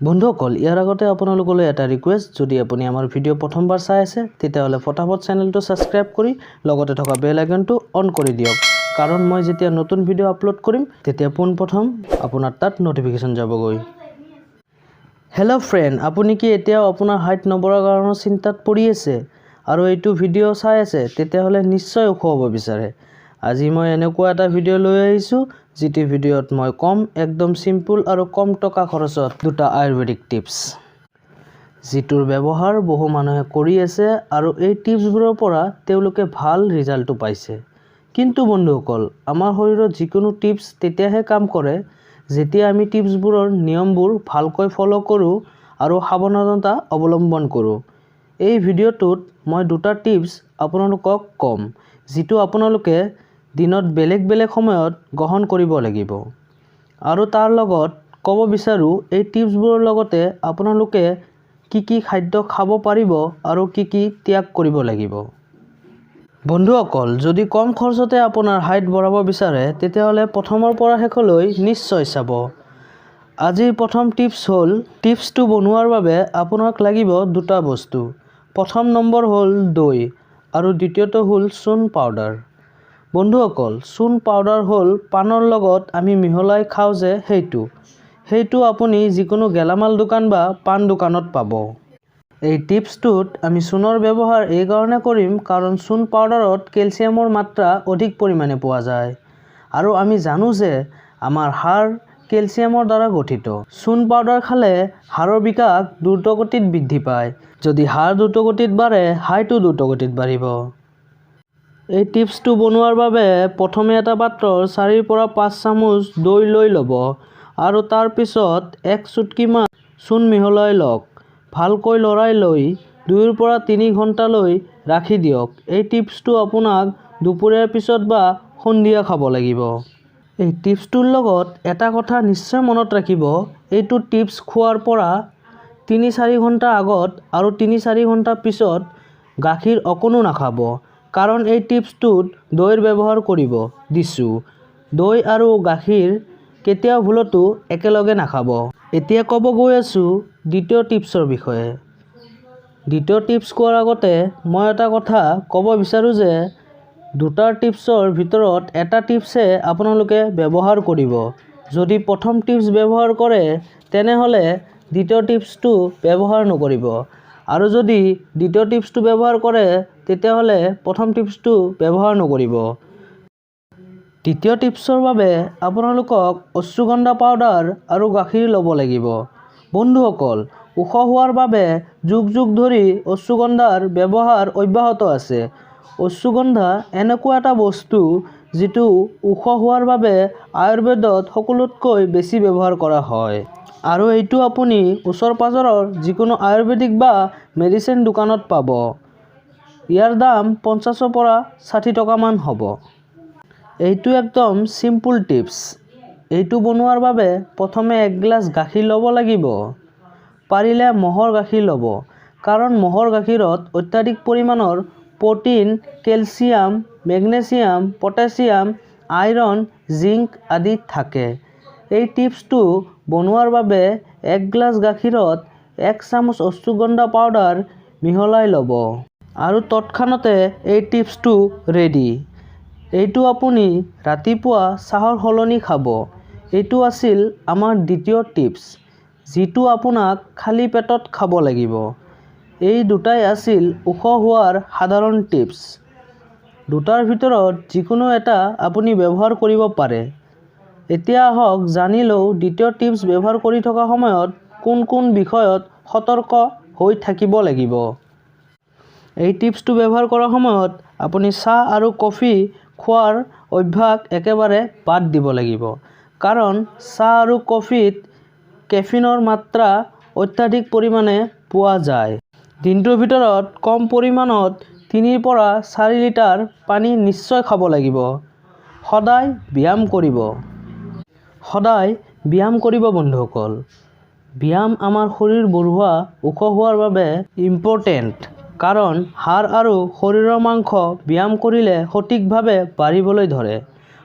বন্ধুসকল ইয়াৰ আগতে আপোনালোকলৈ এটা ৰিকুৱেষ্ট যদি আপুনি আমাৰ ভিডিঅ' প্ৰথমবাৰ চাই আছে তেতিয়াহ'লে ফটাফট চেনেলটো সাবস্ক্ৰাইব কৰি লগতে থকা বেল আইকনটো অন কৰি দিয়ক কাৰণ মই যেতিয়া নতুন ভিডিঅ' আপলোড কৰিম তেতিয়া পোনপ্ৰথম আপোনাৰ তাত নটিফিকেশ্যন যাবগৈ। হেল্ল' ফ্ৰেণ্ড, আপুনি কি এতিয়াও আপোনাৰ হাইট নবঢ়াৰ কাৰণে চিন্তাত পৰি আছে আৰু এইটো ভিডিঅ' চাই আছে তেতিয়াহ'লে নিশ্চয় ওখ হ'ব বিচাৰে। আজি মই এনেকুৱা এটা ভিডিঅ' লৈ আহিছোঁ যিটো ভিডিঅ'ত মই একদম সিম্পল আৰু কম টকা খৰচত দুটা আয়ুৰ্বেদিক টিপছ যিটোৰ ব্যৱহাৰ বহু মানুহে কৰি আছে আৰু এই টিপছবোৰৰ পৰা তেওঁলোকে ভাল ৰিজাল্টটো পাইছে। কিন্তু বন্ধুসকল, আমাৰ শৰীৰত যিকোনো টিপছ তেতিয়াহে কাম কৰে যেতিয়া আমি টিপছবোৰৰ নিয়মবোৰ ভালকৈ ফলো কৰোঁ আৰু সাৱধানতা অৱলম্বন কৰোঁ। এই ভিডিঅ'টোত মই দুটা টিপছ আপোনালোকক ক'ম যিটো আপোনালোকে দিনত বেলেগ বেলেগ সময়ত গ্ৰহণ কৰিব লাগিব আৰু তাৰ লগত ক'ব বিচাৰোঁ এই টিপছবোৰৰ লগতে আপোনালোকে কি খাদ্য খাব পাৰিব আৰু কি ত্যাগ কৰিব লাগিব। বন্ধুসকল, যদি কম খৰচতে আপোনাৰ হাইট বঢ়াব বিচাৰে তেতিয়াহ'লে প্ৰথমৰ পৰা শেষলৈ নিশ্চয় চাব। আজিৰ প্ৰথম টিপছ হ'ল, টিপছটো বনোৱাৰ বাবে আপোনাক লাগিব দুটা বস্তু। প্ৰথম নম্বৰ হ'ল দৈ আৰু দ্বিতীয়টো হ'ল চূণ পাউডাৰ। বন্ধুসকল, চূণ পাউডাৰ হ'ল পানৰ লগত আমি মিহলাই খাওঁ যে সেইটো আপুনি যিকোনো গেলামাল দোকান বা পান দোকানত পাব। এই টিপছটোত আমি চূণৰ ব্যৱহাৰ এইকাৰণে কৰিম কাৰণ চূণ পাউডাৰত কেলছিয়ামৰ মাত্ৰা অধিক পৰিমাণে পোৱা যায় আৰু আমি জানো যে আমাৰ হাড় কেলছিয়ামৰ দ্বাৰা গঠিত। চূণ পাউডাৰ খালে হাড়ৰ বিকাশ দ্ৰুতগতিত বৃদ্ধি পায়। যদি হাড় দ্ৰুতগতিত বাঢ়ে, হাইটো দ্ৰুতগতিত বাঢ়িব। এই টিপছটো বনোৱাৰ বাবে প্ৰথমে এটা পাত্ৰৰ 4 পৰা 5 চামুচ দৈ লৈ ল'ব আৰু তাৰ পিছত 1 চুটকিমান চূণ মিহলাই লওক। ভালকৈ লৰাই লৈ 2 পৰা 3 ঘণ্টালৈ ৰাখি দিয়ক। এই টিপছটো আপোনাক দুপৰীয়াৰ পিছত বা সন্ধিয়া খাব লাগিব। এই টিপছটোৰ লগত এটা কথা নিশ্চয় মনত ৰাখিব, এইটো টিপছ খোৱাৰ পৰা 3-4 ঘণ্টা আগত আৰু 3-4 ঘণ্টা পিছত গাখীৰ অকণো নাখাব কাৰণ এই টিপছটোত দৈৰ ব্যৱহাৰ কৰিব দিছোঁ। দৈ আৰু গাখীৰ কেতিয়াও ভুলতো একেলগে নাখাব। এতিয়া ক'ব গৈ আছোঁ দ্বিতীয় টিপছৰ বিষয়ে। দ্বিতীয় টিপছ কোৱাৰ আগতে মই এটা কথা ক'ব বিচাৰোঁ যে দুটা টিপছৰ ভিতৰত এটা টিপছে আপোনালোকে ব্যৱহাৰ কৰিব। যদি প্ৰথম টিপছ ব্যৱহাৰ কৰে তেনেহ'লে দ্বিতীয় টিপছটো ব্যৱহাৰ নকৰিব আৰু যদি দ্বিতীয় টিপছটো ব্যৱহাৰ কৰে তেতিয়াহ'লে প্ৰথম টিপছটো ব্যৱহাৰ নকৰিব। দ্বিতীয় টিপছৰ বাবে আপোনালোকক অশ্বগন্ধা পাউডাৰ আৰু গাখীৰ ল'ব লাগিব। বন্ধুসকল, ওখ হোৱাৰ বাবে যুগ ধৰি অশ্বগন্ধাৰ ব্যৱহাৰ অব্যাহত আছে। অশ্বগন্ধা এনেকুৱা এটা বস্তু যিটো ওখ হোৱাৰ বাবে আয়ুৰ্বেদত সকলোতকৈ বেছি ব্যৱহাৰ কৰা হয় আৰু এইটো আপুনি ওচৰ-পাজৰৰ যিকোনো আয়ুৰ্বেদিক বা মেডিচিন দোকানত পাব। ইয়াৰ দাম 50 পৰা 60 টকামান হ'ব। এইটো একদম সিম্পল টিপছ। এইটো বনোৱাৰ বাবে প্ৰথমে 1 গিলাচ গাখীৰ ল'ব লাগিব। পাৰিলে মহৰ গাখীৰ ল'ব কাৰণ মহৰ গাখীৰত অত্যাধিক পৰিমাণৰ protein, calcium, magnesium, potassium, iron, zinc আদি থাকে। এই টিপছটো বনোৱাৰ বাবে 1 গিলাচ গাখীৰত 1 চামুচ অশ্বগন্ধা পাউডাৰ মিহলাই ল'ব আৰু তৎক্ষণাতে এই টিপছটো ৰেডি। এইটো আপুনি ৰাতিপুৱা চাহৰ সলনি খাব। এইটো আছিল আমাৰ দ্বিতীয় টিপছ যিটো আপোনাক খালী পেটত খাব লাগিব। এই দুটাই আছিল ওখ হোৱাৰ সাধাৰণ টিপছ। দুটাৰ ভিতৰত যিকোনো এটা আপুনি ব্যৱহাৰ কৰিব পাৰে। এতিয়া আহক জানি লওঁ দ্বিতীয় টিপছ ব্যৱহাৰ কৰি থকা সময়ত কোন বিষয়ত সতৰ্ক হৈ থাকিব লাগিব। এই টিপছটো ব্যৱহাৰ কৰাৰ সময়ত আপুনি চাহ আৰু কফি খোৱাৰ অভ্যাস একেবাৰে বাদ দিব লাগিব কাৰণ চাহ আৰু কফিত কেফিনৰ মাত্ৰা অত্যাধিক পৰিমাণে পোৱা যায়। দিনটোৰ ভিতৰত কম পৰিমাণত 3 পৰা 4 লিটাৰ পানী নিশ্চয় খাব লাগিব। সদায় ব্যায়াম কৰিব বন্ধুসকল। ব্যায়াম আমাৰ শৰীৰ বঢ়োৱা ওখ হোৱাৰ বাবে ইম্পৰ্টেণ্ট কাৰণ হাড় আৰু শৰীৰৰ মাংস ব্যায়াম কৰিলে সঠিকভাৱে বাঢ়িবলৈ ধৰে।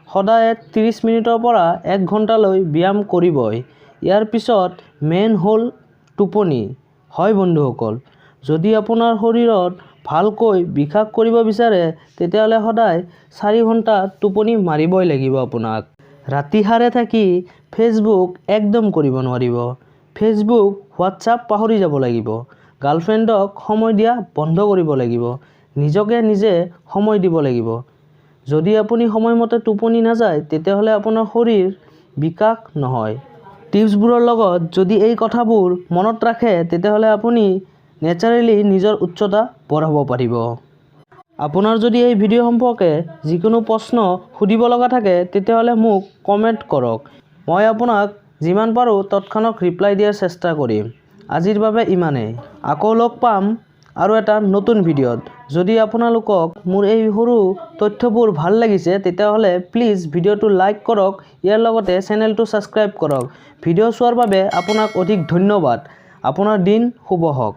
সদায় 30 মিনিটৰ পৰা 1 ঘণ্টালৈ ব্যায়াম কৰিবই। ইয়াৰ পিছত মেইন হ'ল টোপনি হয় বন্ধুসকল। যদি আপোনাৰ শৰীৰত ভালকৈ বিকাশ কৰিব বিচাৰে তেতিয়াহ'লে সদায় 4 ঘণ্টা টোপনি মাৰিবই লাগিব আপোনাক। ৰাতি সাৰে থাকি ফেচবুক একদম কৰিব নোৱাৰিব। ফেচবুক হোৱাটছআপ পাহৰি যাব লাগিব। গাৰ্লফ্ৰেণ্ডক সময় দিয়া বন্ধ কৰিব লাগিব। নিজকে নিজে সময় দিব লাগিব। যদি আপুনি সময়মতে টোপনি নাযায় তেতিয়াহ'লে আপোনাৰ শৰীৰ বিকাশ নহয়। টিপছবোৰৰ লগত যদি এই কথাবোৰ মনত ৰাখে তেতিয়াহ'লে আপুনি নেচাৰেলি নিজৰ উচ্চতা বঢ়াব পাৰিব। আপোনাৰ যদি এই ভিডিঅ' সম্পৰ্কে যিকোনো প্ৰশ্ন সুধিব লগা থাকে তেতিয়াহ'লে মোক কমেণ্ট কৰক। মই আপোনাক যিমান পাৰোঁ তৎক্ষণাত ৰিপ্লাই দিয়াৰ চেষ্টা কৰিম। আজিৰ বাবে ইমানেই। আকৌ লগ পাম আৰু এটা নতুন ভিডিঅ'ত। যদি আপোনালোকক মোৰ এই সৰু তথ্যবোৰ ভাল লাগিছে তেতিয়াহ'লে প্লিজ ভিডিঅ'টো লাইক কৰক, ইয়াৰ লগতে চেনেলটো ছাবস্ক্ৰাইব কৰক। ভিডিঅ' চোৱাৰ বাবে আপোনাক অধিক ধন্যবাদ। আপোনাৰ দিন শুভ হওক।